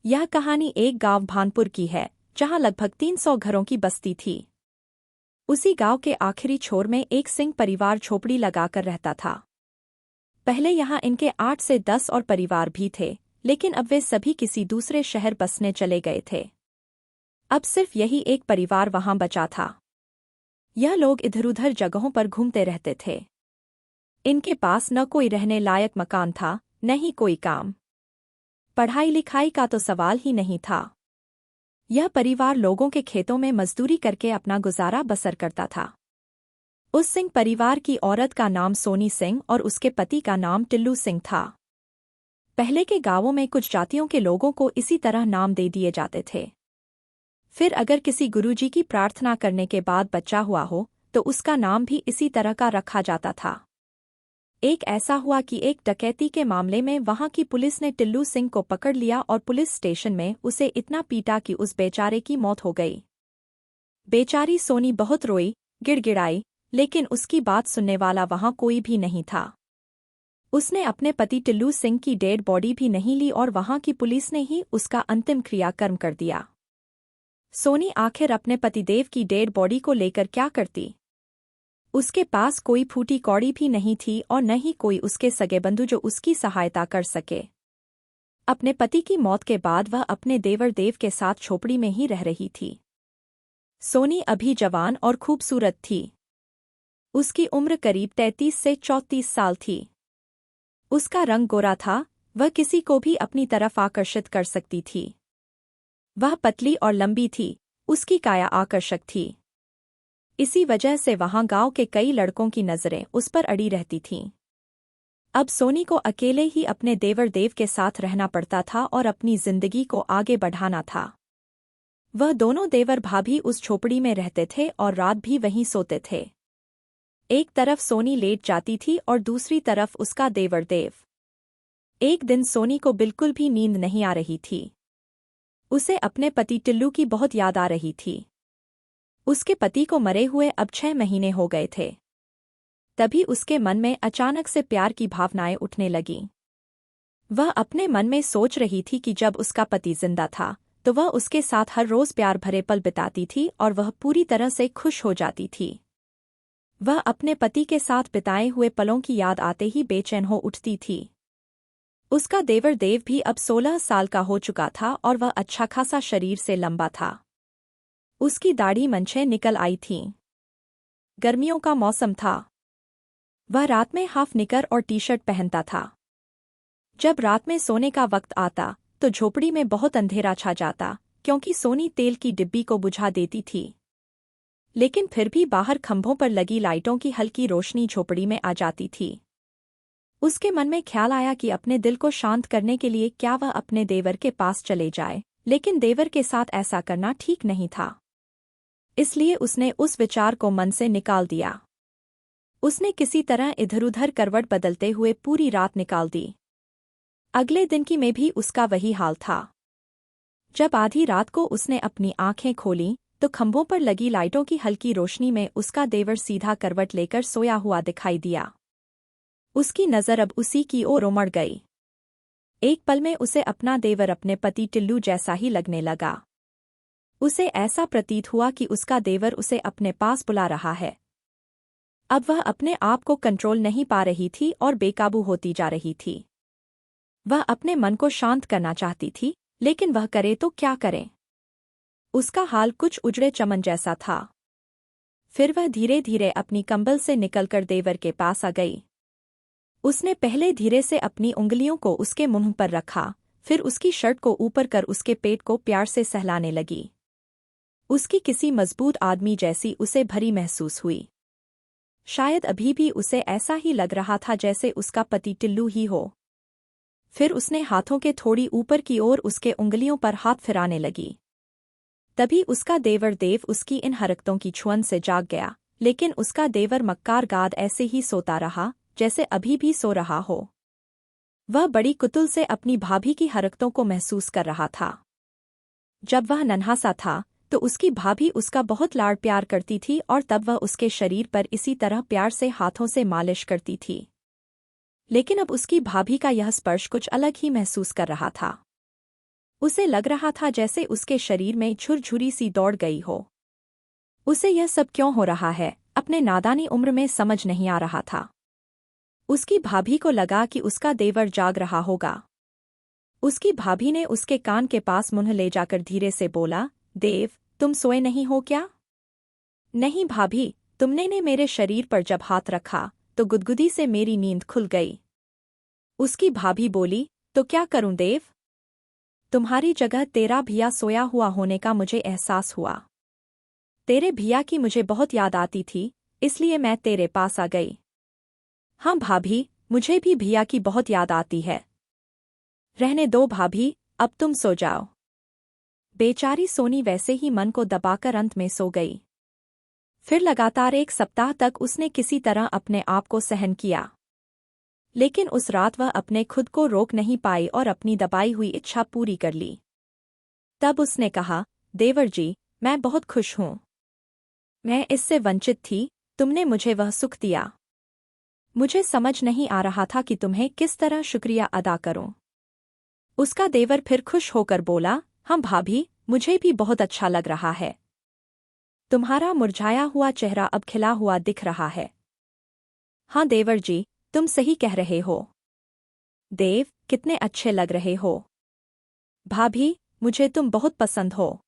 यह कहानी एक गांव भानपुर की है, जहां लगभग 300 घरों की बस्ती थी। उसी गांव के आखिरी छोर में एक सिंह परिवार झोपड़ी लगाकर रहता था। पहले यहां इनके 8 से 10 और परिवार भी थे, लेकिन अब वे सभी किसी दूसरे शहर बसने चले गए थे। अब सिर्फ यही एक परिवार वहां बचा था। यह लोग इधर-उधर जगहों पर घूमते रहते थे। इनके पास न कोई रहने लायक मकान था, न ही कोई काम। पढ़ाई लिखाई का तो सवाल ही नहीं था। यह परिवार लोगों के खेतों में मजदूरी करके अपना गुजारा बसर करता था। उस सिंह परिवार की औरत का नाम सोनी सिंह और उसके पति का नाम टिल्लू सिंह था। पहले के गांवों में कुछ जातियों के लोगों को इसी तरह नाम दे दिए जाते थे। फिर अगर किसी गुरुजी की प्रार्थना करने के बाद बच्चा हुआ हो, तो उसका नाम भी इसी तरह का रखा जाता था। एक ऐसा हुआ कि एक डकैती के मामले में वहां की पुलिस ने टिल्लू सिंह को पकड़ लिया और पुलिस स्टेशन में उसे इतना पीटा कि उस बेचारे की मौत हो गई। बेचारी सोनी बहुत रोई, गिड़गिड़ाई, लेकिन उसकी बात सुनने वाला वहां कोई भी नहीं था। उसने अपने पति टिल्लू सिंह की डेड बॉडी भी नहीं ली और वहां की पुलिस ने ही उसका अंतिम क्रियाकर्म कर दिया। सोनी आखिर अपने पतिदेव की डेड बॉडी को लेकर क्या करती? उसके पास कोई फूटी कौड़ी भी नहीं थी और न ही कोई उसके सगे बंधु जो उसकी सहायता कर सके। अपने पति की मौत के बाद वह अपने देवर देव के साथ झोपड़ी में ही रह रही थी। सोनी अभी जवान और खूबसूरत थी। उसकी उम्र करीब 33 से 34 साल थी। उसका रंग गोरा था, वह किसी को भी अपनी तरफ आकर्षित कर सकती थी। वह पतली और लंबी थी, उसकी काया आकर्षक थी। इसी वजह से वहां गांव के कई लड़कों की नजरें उस पर अड़ी रहती थीं। अब सोनी को अकेले ही अपने देवर देव के साथ रहना पड़ता था और अपनी जिंदगी को आगे बढ़ाना था। वह दोनों देवर भाभी उस झोपड़ी में रहते थे और रात भी वहीं सोते थे। एक तरफ सोनी लेट जाती थी और दूसरी तरफ उसका देवर देव। एक दिन सोनी को बिल्कुल भी नींद नहीं आ रही थी। उसे अपने पति टिल्लू की बहुत याद आ रही थी। उसके पति को मरे हुए अब 6 महीने हो गए थे। तभी उसके मन में अचानक से प्यार की भावनाएं उठने लगीं। वह अपने मन में सोच रही थी कि जब उसका पति जिंदा था, तो वह उसके साथ हर रोज प्यार भरे पल बिताती थी और वह पूरी तरह से खुश हो जाती थी। वह अपने पति के साथ बिताए हुए पलों की याद आते ही बेचैन हो उठती थी। उसका देवर देव भी अब 16 साल का हो चुका था और वह अच्छा खासा शरीर से लंबा था। उसकी दाढ़ी मंछें निकल आई थीं। गर्मियों का मौसम था। वह रात में हाफ निकर और टी शर्ट पहनता था। जब रात में सोने का वक्त आता, तो झोपड़ी में बहुत अंधेरा छा जाता, क्योंकि सोनी तेल की डिब्बी को बुझा देती थी। लेकिन फिर भी बाहर खंभों पर लगी लाइटों की हल्की रोशनी झोपड़ी में आ जाती थी। उसके मन में ख्याल आया कि अपने दिल को शांत करने के लिए क्या वह अपने देवर के पास चले जाए, लेकिन देवर के साथ ऐसा करना ठीक नहीं था। इसलिए उसने उस विचार को मन से निकाल दिया। उसने किसी तरह इधर-उधर करवट बदलते हुए पूरी रात निकाल दी। अगले दिन की में भी उसका वही हाल था। जब आधी रात को उसने अपनी आंखें खोलीं, तो खंभों पर लगी लाइटों की हल्की रोशनी में उसका देवर सीधा करवट लेकर सोया हुआ दिखाई दिया। उसकी नज़र अब उसी की ओर उमड़ गई। एक पल में उसे अपना देवर अपने पति टिल्लू जैसा ही लगने लगा। उसे ऐसा प्रतीत हुआ कि उसका देवर उसे अपने पास बुला रहा है। अब वह अपने आप को कंट्रोल नहीं पा रही थी और बेकाबू होती जा रही थी। वह अपने मन को शांत करना चाहती थी, लेकिन वह करे तो क्या करे? उसका हाल कुछ उजड़े चमन जैसा था। फिर वह धीरे धीरे अपनी कंबल से निकलकर देवर के पास आ गई। उसने पहले धीरे से अपनी उंगलियों को उसके मुंह पर रखा, फिर उसकी शर्ट को ऊपर कर उसके पेट को प्यार से सहलाने लगी। उसकी किसी मजबूत आदमी जैसी उसे भरी महसूस हुई। शायद अभी भी उसे ऐसा ही लग रहा था जैसे उसका पति टिल्लू ही हो। फिर उसने हाथों के थोड़ी ऊपर की ओर उसके उंगलियों पर हाथ फिराने लगी। तभी उसका देवर देव उसकी इन हरकतों की छुअन से जाग गया, लेकिन उसका देवर मक्कार गाद ऐसे ही सोता रहा, जैसे अभी भी सो रहा हो। वह बड़ी कुतूहल से अपनी भाभी की हरकतों को महसूस कर रहा था। जब वह नन्हा सा था, तो उसकी भाभी उसका बहुत लाड प्यार करती थी और तब वह उसके शरीर पर इसी तरह प्यार से हाथों से मालिश करती थी। लेकिन अब उसकी भाभी का यह स्पर्श कुछ अलग ही महसूस कर रहा था। उसे लग रहा था जैसे उसके शरीर में झुरझुरी सी दौड़ गई हो। उसे यह सब क्यों हो रहा है, अपने नादानी उम्र में समझ नहीं आ रहा था। उसकी भाभी को लगा कि उसका देवर जाग रहा होगा। उसकी भाभी ने उसके कान के पास मुंह ले जाकर धीरे से बोला, देव, तुम सोए नहीं हो क्या? नहीं भाभी, तुमने ने मेरे शरीर पर जब हाथ रखा तो गुदगुदी से मेरी नींद खुल गई। उसकी भाभी बोली, तो क्या करूं देव? तुम्हारी जगह तेरा भिया सोया हुआ होने का मुझे एहसास हुआ। तेरे भिया की मुझे बहुत याद आती थी, इसलिए मैं तेरे पास आ गई। हाँ भाभी, मुझे भी भिया की बहुत याद आती है। रहने दो भाभी, अब तुम सो जाओ। बेचारी सोनी वैसे ही मन को दबाकर अंत में सो गई। फिर लगातार 1 सप्ताह तक उसने किसी तरह अपने आप को सहन किया, लेकिन उस रात वह अपने खुद को रोक नहीं पाई और अपनी दबाई हुई इच्छा पूरी कर ली। तब उसने कहा, देवर जी, मैं बहुत खुश हूँ। मैं इससे वंचित थी, तुमने मुझे वह सुख दिया। मुझे समझ नहीं आ रहा था कि तुम्हें किस तरह शुक्रिया अदा करूं। उसका देवर फिर खुश होकर बोला, हाँ भाभी, मुझे भी बहुत अच्छा लग रहा है। तुम्हारा मुरझाया हुआ चेहरा अब खिला हुआ दिख रहा है। हाँ देवर जी, तुम सही कह रहे हो। देव, कितने अच्छे लग रहे हो। भाभी, मुझे तुम बहुत पसंद हो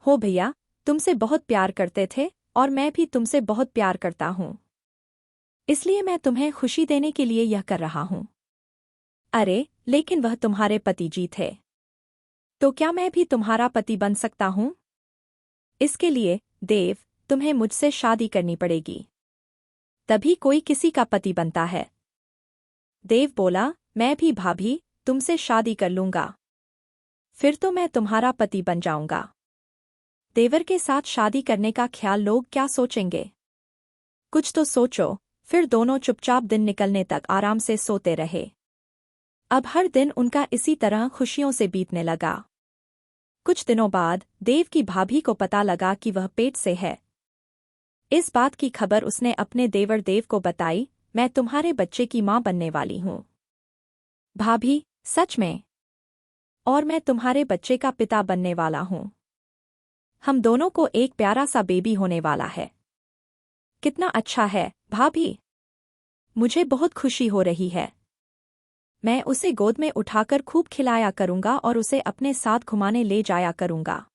भैया, तुमसे बहुत प्यार करते थे और मैं भी तुमसे बहुत प्यार करता हूँ। इसलिए मैं तुम्हें खुशी देने के लिए यह कर रहा हूँ। अरे, लेकिन वह तुम्हारे पति जी थे। तो क्या मैं भी तुम्हारा पति बन सकता हूँ? इसके लिए, देव, तुम्हें मुझसे शादी करनी पड़ेगी। तभी कोई किसी का पति बनता है। देव बोला, मैं भी भाभी, तुमसे शादी कर लूंगा। फिर तो मैं तुम्हारा पति बन जाऊंगा। देवर के साथ शादी करने का ख्याल लोग क्या सोचेंगे? कुछ तो सोचो। फिर दोनों चुपचाप दिन निकलने तक आराम से सोते रहे। अब हर दिन उनका इसी तरह खुशियों से बीतने लगा। कुछ दिनों बाद देव की भाभी को पता लगा कि वह पेट से है। इस बात की खबर उसने अपने देवर देव को बताई, मैं तुम्हारे बच्चे की मां बनने वाली हूं। भाभी, सच में? और मैं तुम्हारे बच्चे का पिता बनने वाला हूं। हम दोनों को एक प्यारा सा बेबी होने वाला है। कितना अच्छा है, भाभी। मुझे बहुत खुशी हो रही है। मैं उसे गोद में उठाकर खूब खिलाया करूंगा और उसे अपने साथ घुमाने ले जाया करूंगा।